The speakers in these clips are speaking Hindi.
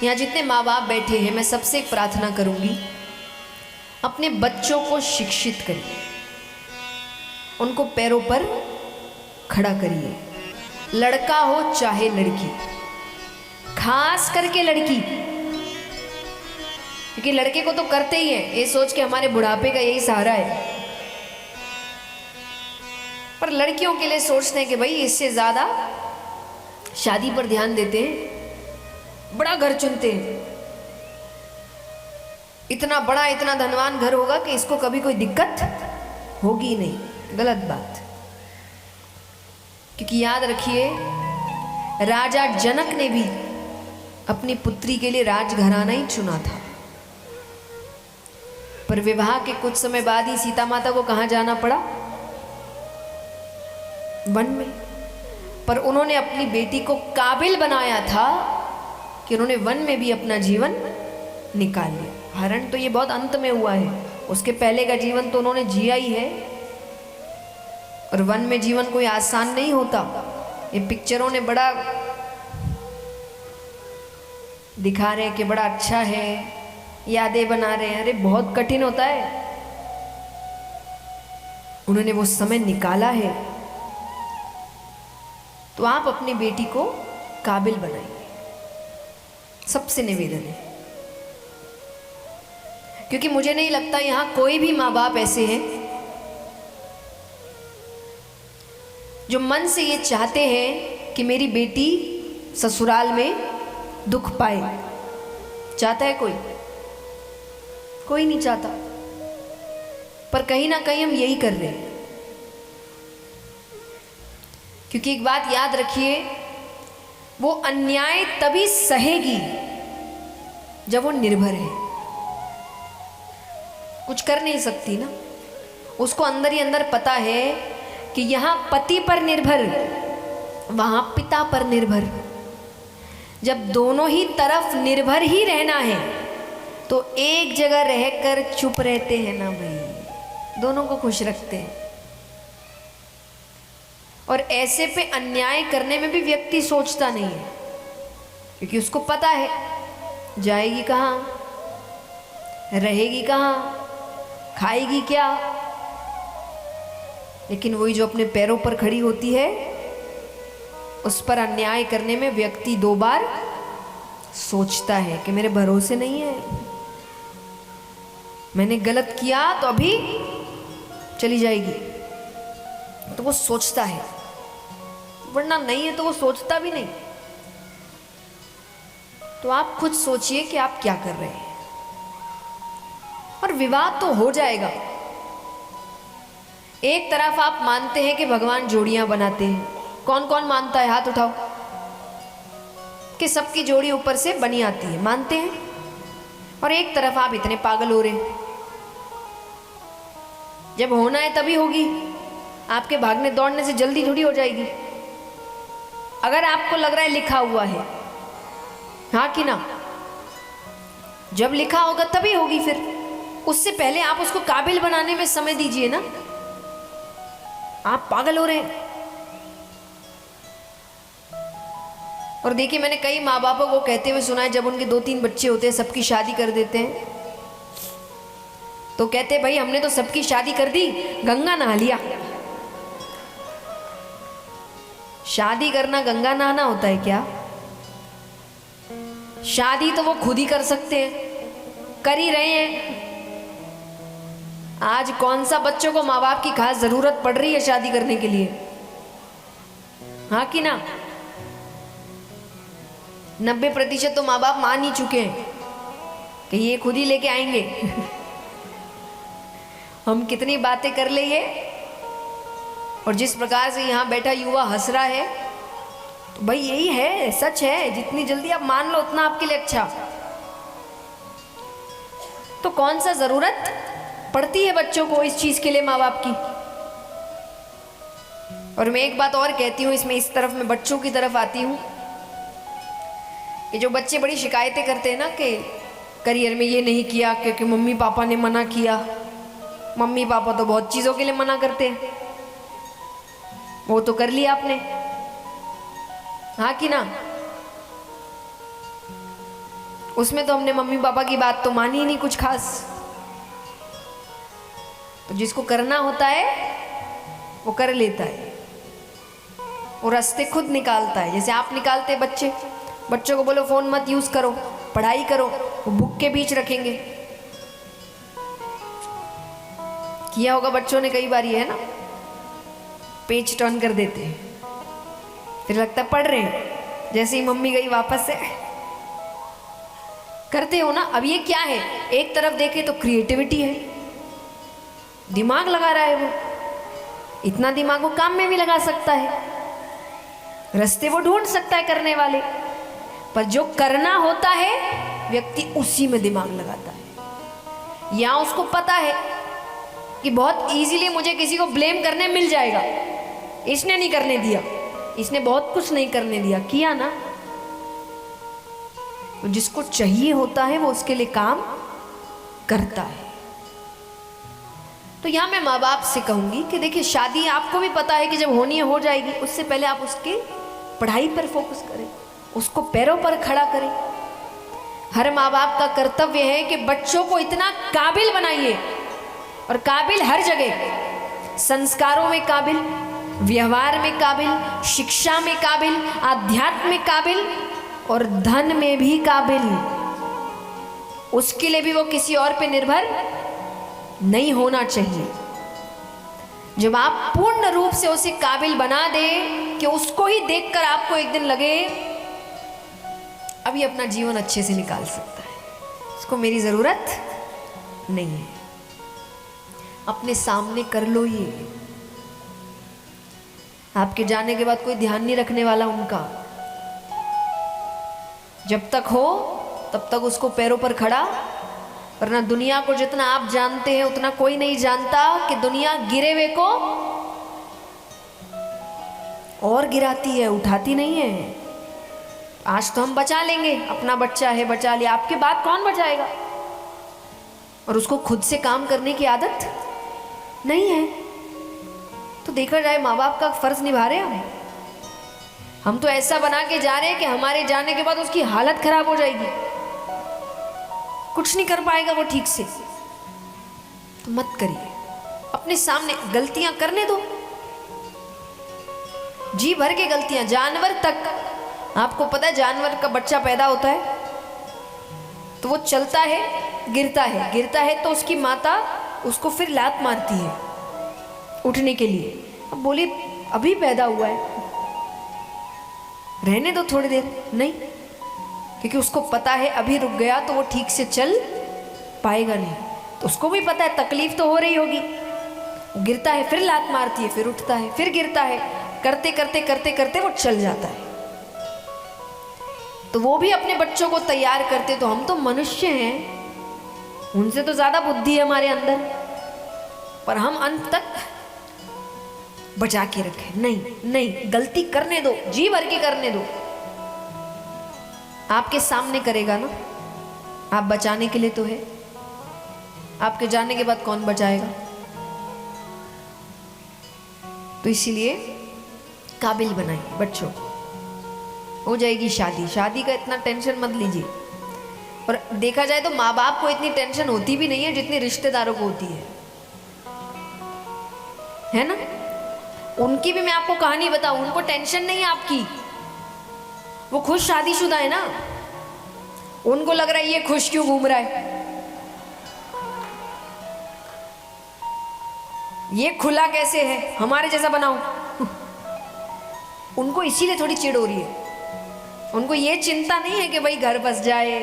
यहाँ जितने माँ बाप बैठे हैं, मैं सबसे एक प्रार्थना करूंगी, अपने बच्चों को शिक्षित करिए, उनको पैरों पर खड़ा करिए। लड़का हो चाहे लड़की, खास करके लड़की, क्योंकि लड़के को तो करते ही हैं ये सोच के हमारे बुढ़ापे का यही सहारा है, पर लड़कियों के लिए सोचते हैं कि भाई इससे ज्यादा शादी पर ध्यान देते हैं, बड़ा घर चुनते हैं, इतना बड़ा इतना धनवान घर होगा कि इसको कभी कोई दिक्कत होगी नहीं। गलत बात। क्योंकि याद रखिए, राजा जनक ने भी अपनी पुत्री के लिए राजघराना ही चुना था, पर विवाह के कुछ समय बाद ही सीता माता को कहां जाना पड़ा? वन में। पर उन्होंने अपनी बेटी को काबिल बनाया था कि उन्होंने वन में भी अपना जीवन निकाल लिया। हरण तो ये बहुत अंत में हुआ है, उसके पहले का जीवन तो उन्होंने जिया ही है। और वन में जीवन कोई आसान नहीं होता। ये पिक्चरों ने बड़ा दिखा रहे हैं कि बड़ा अच्छा है, यादें बना रहे हैं, अरे बहुत कठिन होता है। उन्होंने वो समय निकाला है, तो आप अपनी बेटी को काबिल बनाइए, सबसे निवेदन है। क्योंकि मुझे नहीं लगता यहां कोई भी माँ बाप ऐसे हैं जो मन से ये चाहते हैं कि मेरी बेटी ससुराल में दुख पाए। चाहता है कोई? कोई नहीं चाहता। पर कहीं ना कहीं हम यही कर रहे हैं। क्योंकि एक बात याद रखिए, वो अन्याय तभी सहेगी जब वो निर्भर है। कुछ कर नहीं सकती ना, उसको अंदर ही अंदर पता है कि यहां पति पर निर्भर, वहां पिता पर निर्भर। जब दोनों ही तरफ निर्भर ही रहना है तो एक जगह रहकर चुप रहते हैं ना भाई, दोनों को खुश रखते हैं। और ऐसे पे अन्याय करने में भी व्यक्ति सोचता नहीं है, क्योंकि उसको पता है जाएगी कहाँ, रहेगी कहाँ, खाएगी क्या। लेकिन वही जो अपने पैरों पर खड़ी होती है, उस पर अन्याय करने में व्यक्ति दो बार सोचता है कि मेरे भरोसे नहीं है, मैंने गलत किया तो अभी चली जाएगी, तो वो सोचता है। वरना नहीं है तो वो सोचता भी नहीं। तो आप खुद सोचिए कि आप क्या कर रहे हैं। और विवाद तो हो जाएगा। एक तरफ आप मानते हैं कि भगवान जोड़ियां बनाते हैं। कौन कौन मानता है? हाथ उठाओ। कि सबकी जोड़ी ऊपर से बनी आती है, मानते हैं। और एक तरफ आप इतने पागल हो रहे हैं, जब होना है तभी होगी, आपके भागने दौड़ने से जल्दी थोड़ी हो जाएगी। अगर आपको लग रहा है लिखा हुआ है, हाँ कि ना, जब लिखा होगा तभी होगी। फिर उससे पहले आप उसको काबिल बनाने में समय दीजिए ना। आप पागल हो रहे हैं। और देखिए, मैंने कई माँ बापों को कहते हुए सुना है, जब उनके 2-3 बच्चे होते हैं, सबकी शादी कर देते हैं, तो कहते भाई हमने तो सबकी शादी कर दी, गंगा नहा लिया। शादी करना गंगा नहाना होता है क्या? शादी तो वो खुद ही कर सकते हैं, कर ही रहे हैं। आज कौन सा बच्चों को माँ बाप की खास जरूरत पड़ रही है शादी करने के लिए? हाँ कि ना? 90% तो माँ बाप मान ही चुके हैं कि ये खुद ही लेके आएंगे। हम कितनी बातें कर ले ये। और जिस प्रकार से यहाँ बैठा युवा हंस रहा है, तो भाई यही है, सच है। जितनी जल्दी आप मान लो उतना आपके लिए अच्छा। तो कौन सा जरूरत पड़ती है बच्चों को इस चीज के लिए माँ बाप की। और मैं एक बात और कहती हूँ, इसमें इस तरफ मैं बच्चों की तरफ आती हूँ। ये जो बच्चे बड़ी शिकायतें करते हैं ना कि करियर में ये नहीं किया क्योंकि मम्मी पापा ने मना किया। मम्मी पापा तो बहुत चीजों के लिए मना करते हैं, वो तो कर लिया आपने, हाँ कि ना। उसमें तो हमने मम्मी पापा की बात तो मानी ही नहीं कुछ खास। तो जिसको करना होता है वो कर लेता है, वो रास्ते खुद निकालता है। जैसे आप निकालते बच्चों को बोलो फोन मत यूज करो, पढ़ाई करो, वो बुक के बीच रखेंगे। किया होगा बच्चों ने कई बार, ये है ना, पेज टर्न कर देते हैं, फिर लगता है पढ़ रहे हैं, जैसे ही मम्मी गई वापस से करते हो ना। अब ये क्या है, एक तरफ देखे तो क्रिएटिविटी है, दिमाग लगा रहा है वो, इतना दिमाग वो काम में भी लगा सकता है, रास्ते वो ढूंढ सकता है करने वाले। पर जो करना होता है व्यक्ति उसी में दिमाग लगाता है। या उसको पता है कि बहुत इजीली मुझे किसी को ब्लेम करने मिल जाएगा, इसने नहीं करने दिया, इसने बहुत कुछ नहीं करने दिया, किया ना। तो जिसको चाहिए होता है वो उसके लिए काम करता है। तो यहां मैं माँ बाप से कहूंगी कि देखिए, शादी आपको भी पता है कि जब होनी है हो जाएगी, उससे पहले आप उसकी पढ़ाई पर फोकस करें, उसको पैरों पर खड़ा करें। हर माँ बाप का कर्तव्य है कि बच्चों को इतना काबिल बनाइए, और काबिल हर जगह, संस्कारों में काबिल, व्यवहार में काबिल, शिक्षा में काबिल, आध्यात्म में काबिल, और धन में भी काबिल। उसके लिए भी वो किसी और पे निर्भर नहीं होना चाहिए। जब आप पूर्ण रूप से उसे काबिल बना दें कि उसको ही देखकर आपको एक दिन लगे अभी अपना जीवन अच्छे से निकाल सकता है, उसको मेरी जरूरत नहीं है, अपने सामने कर लो। ये आपके जाने के बाद कोई ध्यान नहीं रखने वाला उनका। जब तक हो तब तक उसको पैरों पर खड़ा, वरना दुनिया को जितना आप जानते हैं उतना कोई नहीं जानता कि दुनिया गिरे हुए को और गिराती है, उठाती नहीं है। आज तो हम बचा लेंगे, अपना बच्चा है बचा लिया, आपके बाद कौन बचाएगा? और उसको खुद से काम करने की आदत नहीं है। तो देखा जाए माँ बाप का फर्ज निभा रहे हैं हम तो ऐसा बना के जा रहे हैं कि हमारे जाने के बाद उसकी हालत खराब हो जाएगी, कुछ नहीं कर पाएगा वो ठीक से। तो मत करिए, अपने सामने गलतियां करने दो, जी भर के गलतियां। जानवर तक, आपको पता है जानवर का बच्चा पैदा होता है तो वो चलता है, गिरता है तो उसकी माता उसको फिर लात मारती है उठने के लिए। अब बोली अभी पैदा हुआ है, रहने दो थोड़ी देर, नहीं, क्योंकि उसको पता है अभी रुक गया तो वो ठीक से चल पाएगा नहीं। तो उसको भी पता है तकलीफ तो हो रही होगी, गिरता है, फिर लात मारती है, फिर उठता है, फिर गिरता है, करते करते करते करते वो चल जाता है। तो वो भी अपने बच्चों को तैयार करते। तो हम तो मनुष्य हैं, उनसे तो ज्यादा बुद्धि है हमारे अंदर, पर हम अंत तक बचा के रखें। नहीं, गलती करने दो, जी भर के करने दो। आपके सामने करेगा ना, आप बचाने के लिए तो है, आपके जाने के बाद कौन बचाएगा? तो इसीलिए काबिल बनाइए बच्चों को। हो जाएगी शादी, शादी का इतना टेंशन मत लीजिए। और देखा जाए तो माँ बाप को इतनी टेंशन होती भी नहीं है जितनी रिश्तेदारों को होती है ना। उनकी भी मैं आपको कहानी बताऊं, उनको टेंशन नहीं है आपकी, वो खुद शादीशुदा है ना, उनको लग रहा है ये खुश क्यों घूम रहा है, ये खुला कैसे है, हमारे जैसा बनाओ। उनको इसीलिए थोड़ी चिढ़ हो रही है। उनको ये चिंता नहीं है कि भाई घर बस जाए,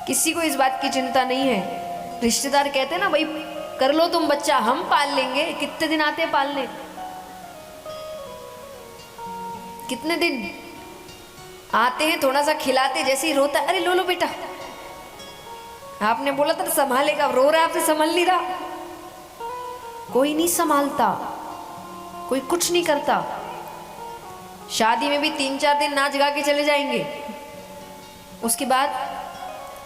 किसी को इस बात की चिंता नहीं है। रिश्तेदार कहते हैं ना भाई कर लो तुम बच्चा, हम पाल लेंगे। कितने दिन आते हैं पालने, कितने दिन आते हैं, थोड़ा सा खिलाते, जैसे ही रोता है अरे लो लो बेटा, आपने बोला था संभालेगा, रो रहा है आपसे संभाल नहीं रहा। कोई नहीं संभालता, कोई कुछ नहीं करता। शादी में भी 3-4 दिन नाच गा के चले जाएंगे, उसके बाद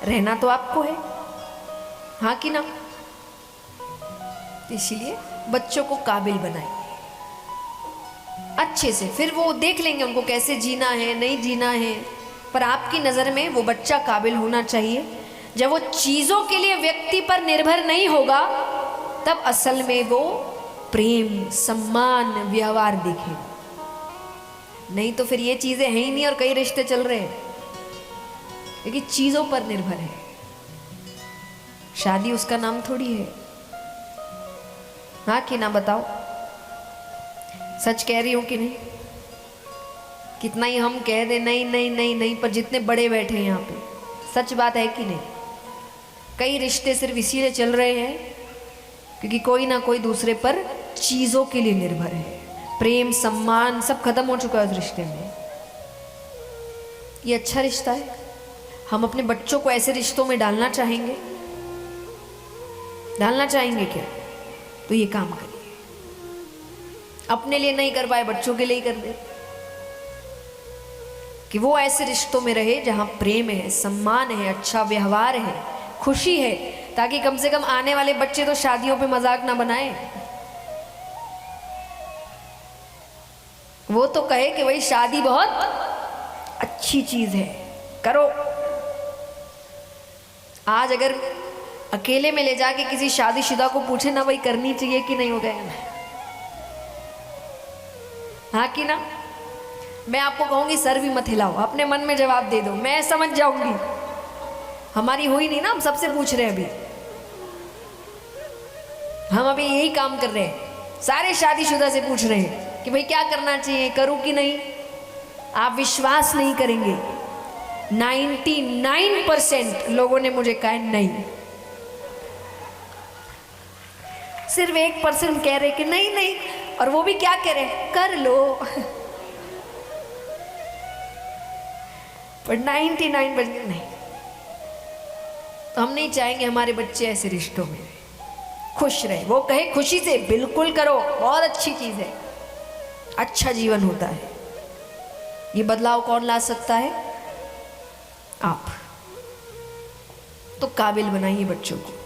रहना तो आपको है, हाँ कि ना। इसीलिए बच्चों को काबिल बनाइए अच्छे से, फिर वो देख लेंगे उनको कैसे जीना है नहीं जीना है। पर आपकी नज़र में वो बच्चा काबिल होना चाहिए। जब वो चीज़ों के लिए व्यक्ति पर निर्भर नहीं होगा तब असल में वो प्रेम, सम्मान, व्यवहार दिखेगा। नहीं तो फिर ये चीज़ें हैं ही नहीं और कई रिश्ते चल रहे हैं क्योंकि चीज़ों पर निर्भर है। शादी उसका नाम थोड़ी है। हाँ कि ना बताओ, सच कह रही हूं कि नहीं? कितना ही हम कह दे नहीं नहीं नहीं नहीं, पर जितने बड़े बैठे हैं यहाँ पे, सच बात है कि नहीं? कई रिश्ते सिर्फ इसीलिए चल रहे हैं क्योंकि कोई ना कोई दूसरे पर चीज़ों के लिए निर्भर है। प्रेम, सम्मान सब खत्म हो चुका है उस रिश्ते में। ये अच्छा रिश्ता है? हम अपने बच्चों को ऐसे रिश्तों में डालना चाहेंगे? डालना चाहेंगे क्या? तो ये काम करिए। अपने लिए नहीं कर पाए, बच्चों के लिए ही कर दे, कि वो ऐसे रिश्तों में रहे जहां प्रेम है, सम्मान है, अच्छा व्यवहार है, खुशी है, ताकि कम से कम आने वाले बच्चे तो शादियों पे मजाक ना बनाए। वो तो कहे कि भाई शादी बहुत अच्छी चीज है, करो। आज अगर अकेले में ले जाके किसी शादीशुदा को पूछे ना भाई करनी चाहिए कि नहीं, हो गया, हाँ कि ना? मैं आपको कहूंगी सर भी मत हिलाओ, अपने मन में जवाब दे दो, मैं समझ जाऊंगी। हमारी हुई नहीं ना, हम सबसे पूछ रहे हैं अभी। हम अभी यही काम कर रहे हैं, सारे शादीशुदा से पूछ रहे हैं कि भाई क्या करना चाहिए, करूं कि नहीं। आप विश्वास नहीं करेंगे, 99% लोगों ने मुझे कहा नहीं। सिर्फ 1% कह रहे कि नहीं नहीं, और वो भी क्या कह रहे, कर लो। पर 99% नहीं। तो हम नहीं चाहेंगे हमारे बच्चे ऐसे रिश्तों में खुश रहे। वो कहे खुशी से, बिल्कुल करो, बहुत अच्छी चीज है, अच्छा जीवन होता है। ये बदलाव कौन ला सकता है? आप। तो काबिल बनाइए बच्चों को।